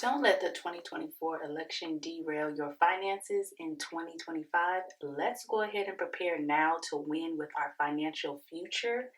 Don't let the 2024 election derail your finances in 2025. Let's go ahead and prepare now to win with our financial future.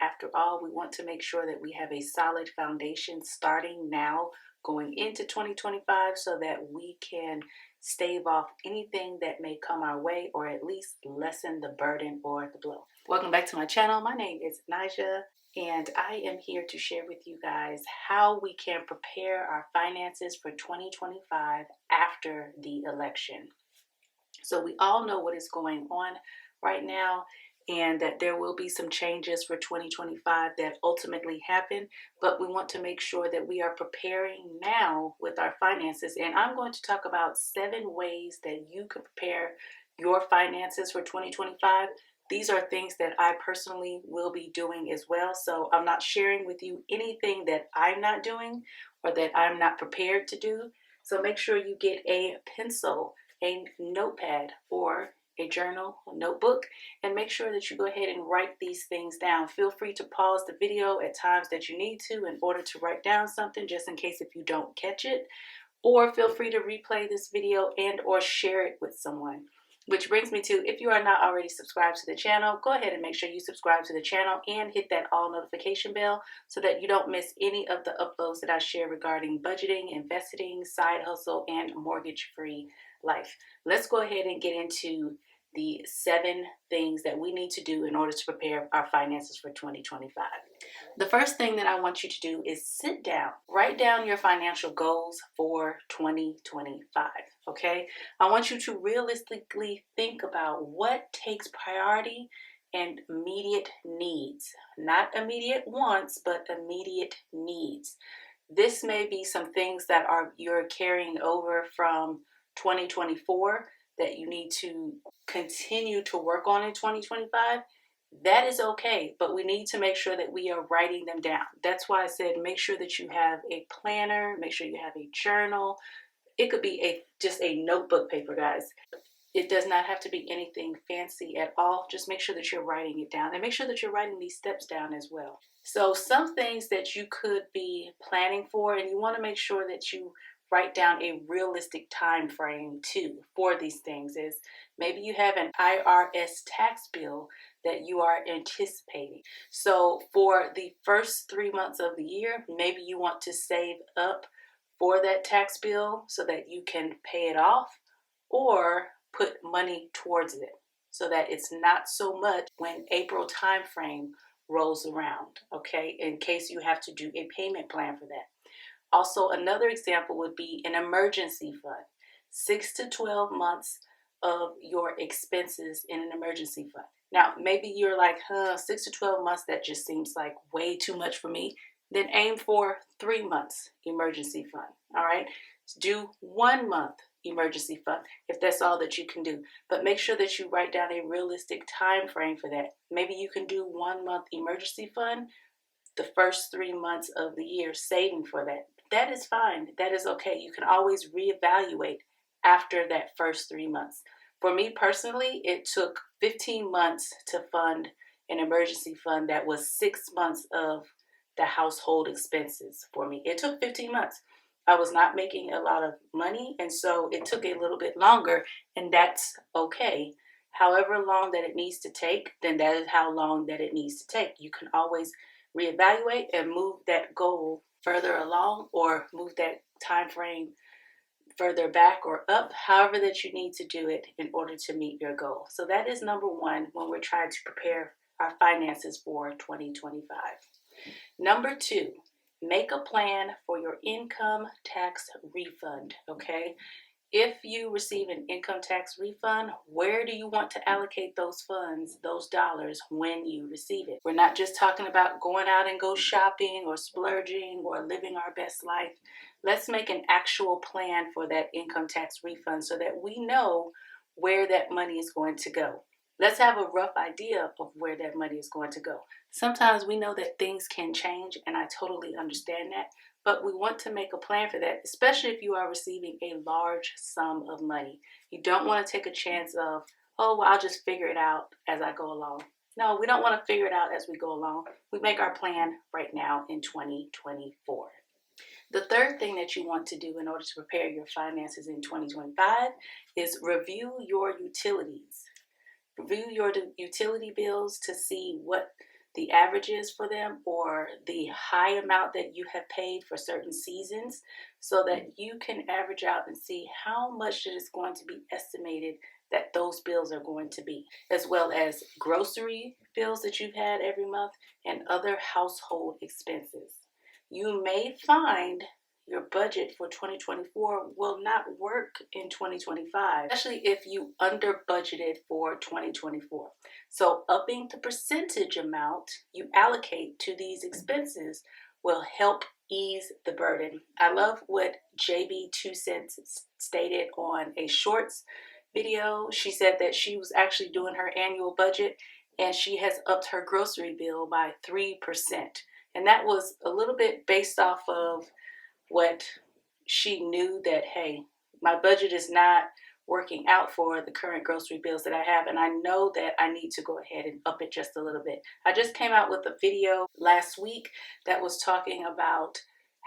After all, we want to make sure that we have a solid foundation starting now going into 2025 so that we can stave off anything that may come our way or at least lessen the burden or the blow. Welcome back to my channel. My name is Naja. And I am here to share with you guys how we can prepare our finances for 2025 after the election. So we all know what is going on right now and that there will be some changes for 2025 that ultimately happen, but we want to make sure that we are preparing now with our finances. And I'm going to talk about 7 ways that you can prepare your finances for 2025. These are things that I personally will be doing as well. So I'm not sharing with you anything that I'm not doing or that I'm not prepared to do. So make sure you get a pencil, a notepad, or a journal, a notebook, and make sure that you go ahead and write these things down. Feel free to pause the video at times that you need to in order to write down something, just in case if you don't catch it, or feel free to replay this video and or share it with someone. Which brings me to, if you are not already subscribed to the channel, go ahead and make sure you subscribe to the channel and hit that all notification bell so that you don't miss any of the uploads that I share regarding budgeting, investing, side hustle, and mortgage-free life. Let's go ahead and get into the 7 things that we need to do in order to prepare our finances for 2025. The first thing that I want you to do is sit down, write down your financial goals for 2025, okay? I want you to realistically think about what takes priority and immediate needs. Not immediate wants, but immediate needs. This may be some things that you're carrying over from 2024 that you need to continue to work on in 2025. That is okay, but we need to make sure that we are writing them down. That's why I said make sure that you have a planner, make sure you have a journal. It could be just a notebook paper, guys. It does not have to be anything fancy at all. Just make sure that you're writing it down and make sure that you're writing these steps down as well. So some things that you could be planning for, and you want to make sure that you write down a realistic time frame too for these things, is maybe you have an IRS tax bill that you are anticipating. So for the first 3 months of the year, maybe you want to save up for that tax bill so that you can pay it off or put money towards it so that it's not so much when April time frame rolls around, okay, in case you have to do a payment plan for that. Also, another example would be an emergency fund. 6 to 12 months of your expenses in an emergency fund. Now, maybe you're like, 6 to 12 months, that just seems like way too much for me. Then aim for 3 months emergency fund, all right? Do 1 month emergency fund if that's all that you can do. But make sure that you write down a realistic time frame for that. Maybe you can do 1 month emergency fund the first 3 months of the year, saving for that. That is fine. That is okay. You can always reevaluate after that first 3 months. For me personally, it took 15 months to fund an emergency fund that was 6 months of the household expenses for me. It took 15 months. I was not making a lot of money, and so it took a little bit longer, and that's okay. However long that it needs to take, then that is how long that it needs to take. You can always reevaluate and move that goal further along or move that time frame further back or up, however that you need to do it in order to meet your goal. So that is number 1 when we're trying to prepare our finances for 2025. Number 2, make a plan for your income tax refund, okay? If you receive an income tax refund, where do you want to allocate those funds, those dollars, when you receive it? We're not just talking about going out and go shopping or splurging or living our best life. Let's make an actual plan for that income tax refund so that we know where that money is going to go. Let's have a rough idea of where that money is going to go. Sometimes we know that things can change, and I totally understand that. But we want to make a plan for that, especially if you are receiving a large sum of money. You don't want to take a chance of, oh, well, I'll just figure it out as I go along. No, we don't want to figure it out as we go along. We make our plan right now in 2024. The third thing that you want to do in order to prepare your finances in 2025 is review your utilities. Review your utility bills to see what the average is for them, or the high amount that you have paid for certain seasons, so that you can average out and see how much it is going to be estimated that those bills are going to be, as well as grocery bills that you've had every month and other household expenses. You may find your budget for 2024 will not work in 2025, especially if you under budgeted for 2024. So upping the percentage amount you allocate to these expenses will help ease the burden. I love what JB 2 Cents stated on a shorts video. She said that she was actually doing her annual budget and she has upped her grocery bill by 3%. And that was a little bit based off of what she knew, that, hey, my budget is not working out for the current grocery bills that I have, and I know that I need to go ahead and up it just a little bit. I just came out with a video last week that was talking about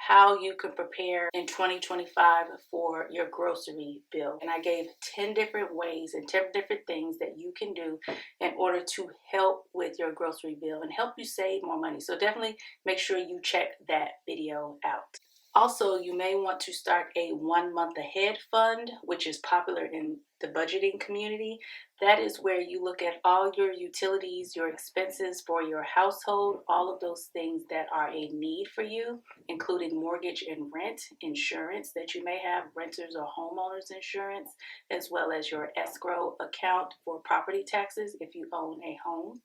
how you can prepare in 2025 for your grocery bill. And I gave 10 different ways and 10 different things that you can do in order to help with your grocery bill and help you save more money. So definitely make sure you check that video out. Also, you may want to start a 1 month ahead fund, which is popular in the budgeting community. That is where you look at all your utilities, your expenses for your household, all of those things that are a need for you, including mortgage and rent, insurance that you may have, renters or homeowners insurance, as well as your escrow account for property taxes if you own a home.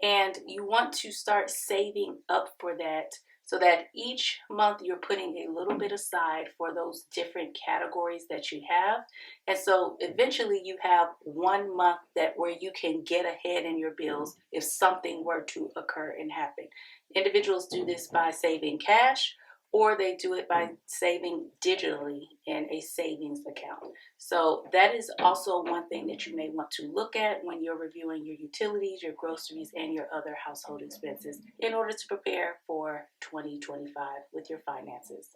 And you want to start saving up for that, so that each month you're putting a little bit aside for those different categories that you have. And so eventually you have 1 month where you can get ahead in your bills if something were to occur and happen. Individuals do this by saving cash, or they do it by saving digitally in a savings account. So that is also one thing that you may want to look at when you're reviewing your utilities, your groceries, and your other household expenses in order to prepare for 2025 with your finances.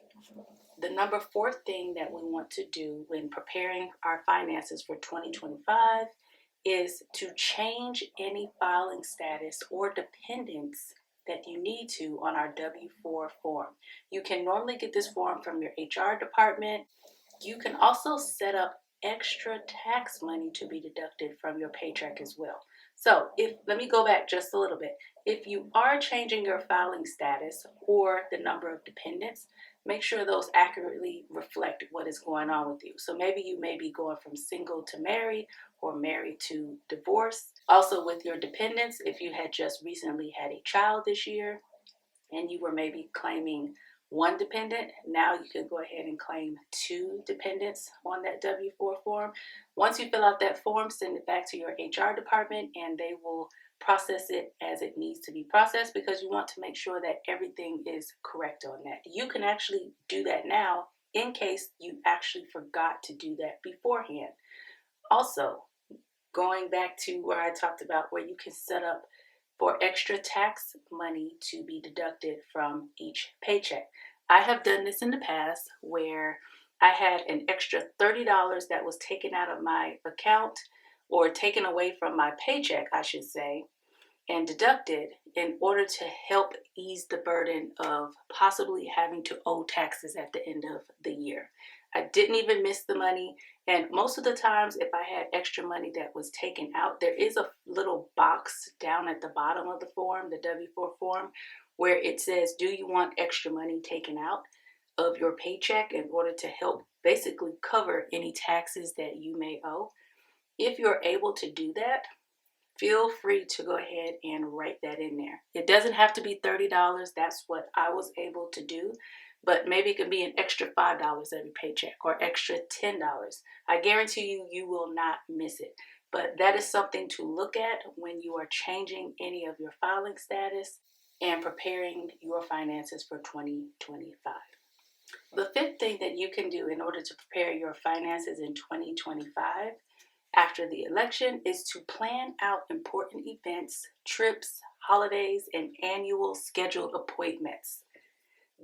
The number 4 thing that we want to do when preparing our finances for 2025 is to change any filing status or dependence that you need to on our W-4 form. You can normally get this form from your HR department. You can also set up extra tax money to be deducted from your paycheck as well. So let me go back just a little bit. If you are changing your filing status or the number of dependents, make sure those accurately reflect what is going on with you. So maybe you may be going from single to married, or married to divorced. Also with your dependents, if you had just recently had a child this year and you were maybe claiming 1 dependent, now you can go ahead and claim 2 dependents on that W-4 form. Once you fill out that form, send it back to your HR department and they will process it as it needs to be processed, because you want to make sure that everything is correct on that. You can actually do that now in case you actually forgot to do that beforehand. Also, going back to where I talked about where you can set up for extra tax money to be deducted from each paycheck. I have done this in the past where I had an extra $30 that was taken out of my account, or taken away from my paycheck, I should say, and deducted in order to help ease the burden of possibly having to owe taxes at the end of the year. I didn't even miss the money. And most of the times, if I had extra money that was taken out, there is a little box down at the bottom of the form, the W-4 form, where it says, do you want extra money taken out of your paycheck in order to help basically cover any taxes that you may owe? If you're able to do that, feel free to go ahead and write that in there. It doesn't have to be $30. That's what I was able to do. But maybe it could be an extra $5 every paycheck, or extra $10. I guarantee you, you will not miss it. But that is something to look at when you are changing any of your filing status and preparing your finances for 2025. The 5th thing that you can do in order to prepare your finances in 2025 after the election is to plan out important events, trips, holidays, and annual scheduled appointments.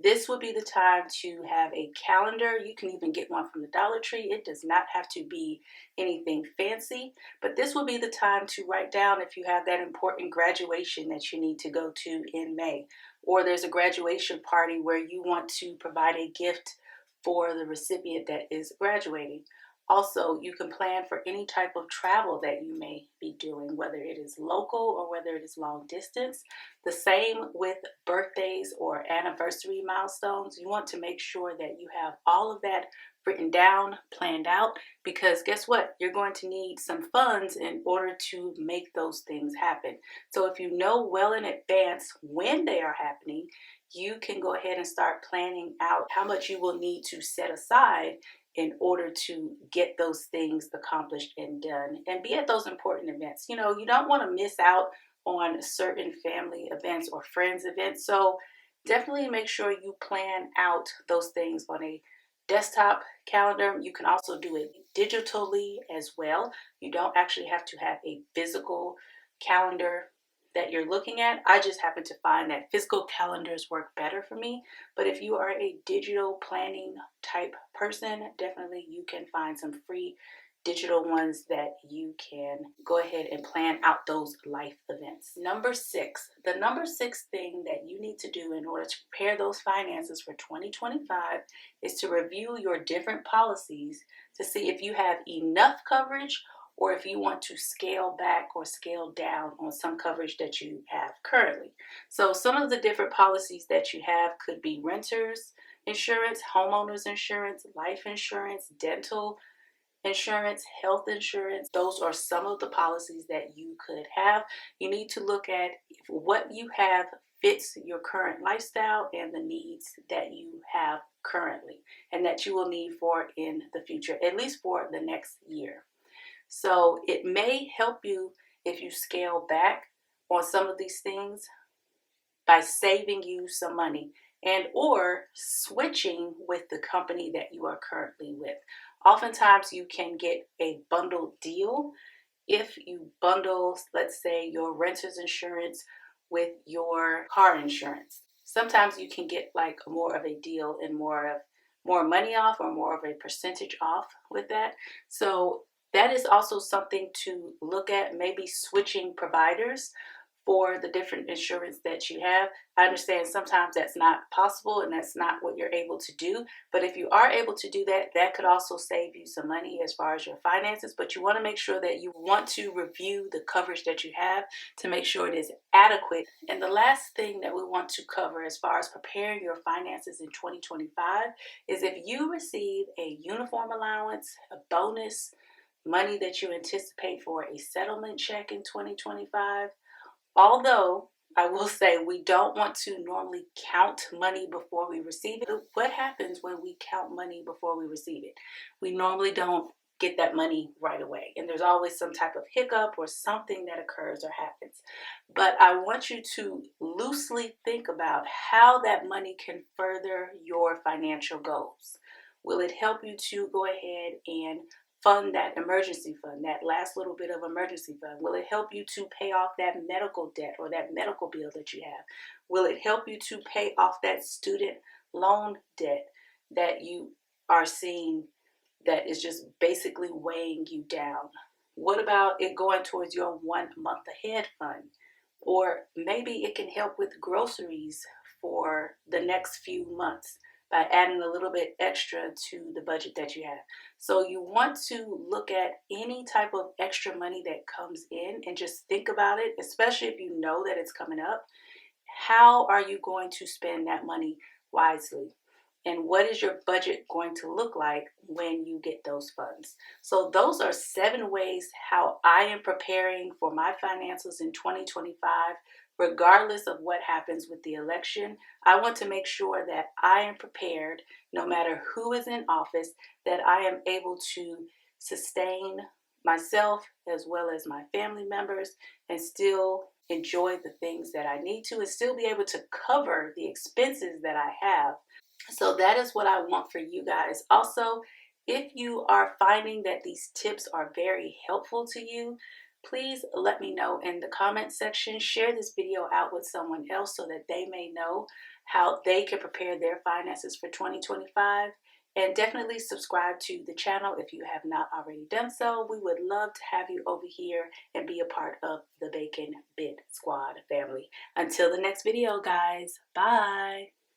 This would be the time to have a calendar. You can even get one from the Dollar Tree. It does not have to be anything fancy, but this would be the time to write down if you have that important graduation that you need to go to in May, or there's a graduation party where you want to provide a gift for the recipient that is graduating. Also, you can plan for any type of travel that you may be doing, whether it is local or whether it is long distance. The same with birthdays or anniversary milestones. You want to make sure that you have all of that written down, planned out, because guess what? You're going to need some funds in order to make those things happen. So if you know well in advance when they are happening, you can go ahead and start planning out how much you will need to set aside in order to get those things accomplished and done and be at those important events. You know, you don't want to miss out on certain family events or friends events. So definitely make sure you plan out those things on a desktop calendar. You can also do it digitally as well. You don't actually have to have a physical calendar that you're looking at. I just happen to find that physical calendars work better for me. But if you are a digital planning type person, definitely you can find some free digital ones that you can go ahead and plan out those life events. Number 6, the number 6 thing that you need to do in order to prepare those finances for 2025 is to review your different policies to see if you have enough coverage or if you want to scale back or scale down on some coverage that you have currently. So some of the different policies that you have could be renters insurance, homeowners insurance, life insurance, dental insurance, health insurance. Those are some of the policies that you could have. You need to look at if what you have fits your current lifestyle and the needs that you have currently and that you will need for in the future, at least for the next year. So it may help you if you scale back on some of these things by saving you some money and or switching with the company that you are currently with. Oftentimes you can get a bundled deal if you bundle, let's say, your renter's insurance with your car insurance. Sometimes you can get like more of a deal and more money off or more of a percentage off with that. So that is also something to look at, maybe switching providers for the different insurance that you have. I understand sometimes that's not possible and that's not what you're able to do. But if you are able to do that, that could also save you some money as far as your finances. But you want to make sure that you want to review the coverage that you have to make sure it is adequate. And the last thing that we want to cover as far as preparing your finances in 2025 is if you receive a uniform allowance, a bonus, money that you anticipate for a settlement check in 2025. Although I will say we don't want to normally count money before we receive it. What happens when we count money before we receive it? We normally don't get that money right away. And there's always some type of hiccup or something that occurs or happens. But I want you to loosely think about how that money can further your financial goals. Will it help you to go ahead and fund that emergency fund, that last little bit of emergency fund? Will it help you to pay off that medical debt or that medical bill that you have? Will it help you to pay off that student loan debt that you are seeing that is just basically weighing you down? What about it going towards your 1 month ahead fund? Or maybe it can help with groceries for the next few months by adding a little bit extra to the budget that you have. So you want to look at any type of extra money that comes in and just think about it, especially if you know that it's coming up. How are you going to spend that money wisely? And what is your budget going to look like when you get those funds? So those are 7 ways how I am preparing for my finances in 2025. Regardless of what happens with the election, I want to make sure that I am prepared no matter who is in office, that I am able to sustain myself as well as my family members and still enjoy the things that I need to and still be able to cover the expenses that I have. So that is what I want for you guys. Also, if you are finding that these tips are very helpful to you, please let me know in the comment section. Share this video out with someone else so that they may know how they can prepare their finances for 2025. And definitely subscribe to the channel if you have not already done so. We would love to have you over here and be a part of the Bacon Bit Squad family. Until the next video, guys. Bye.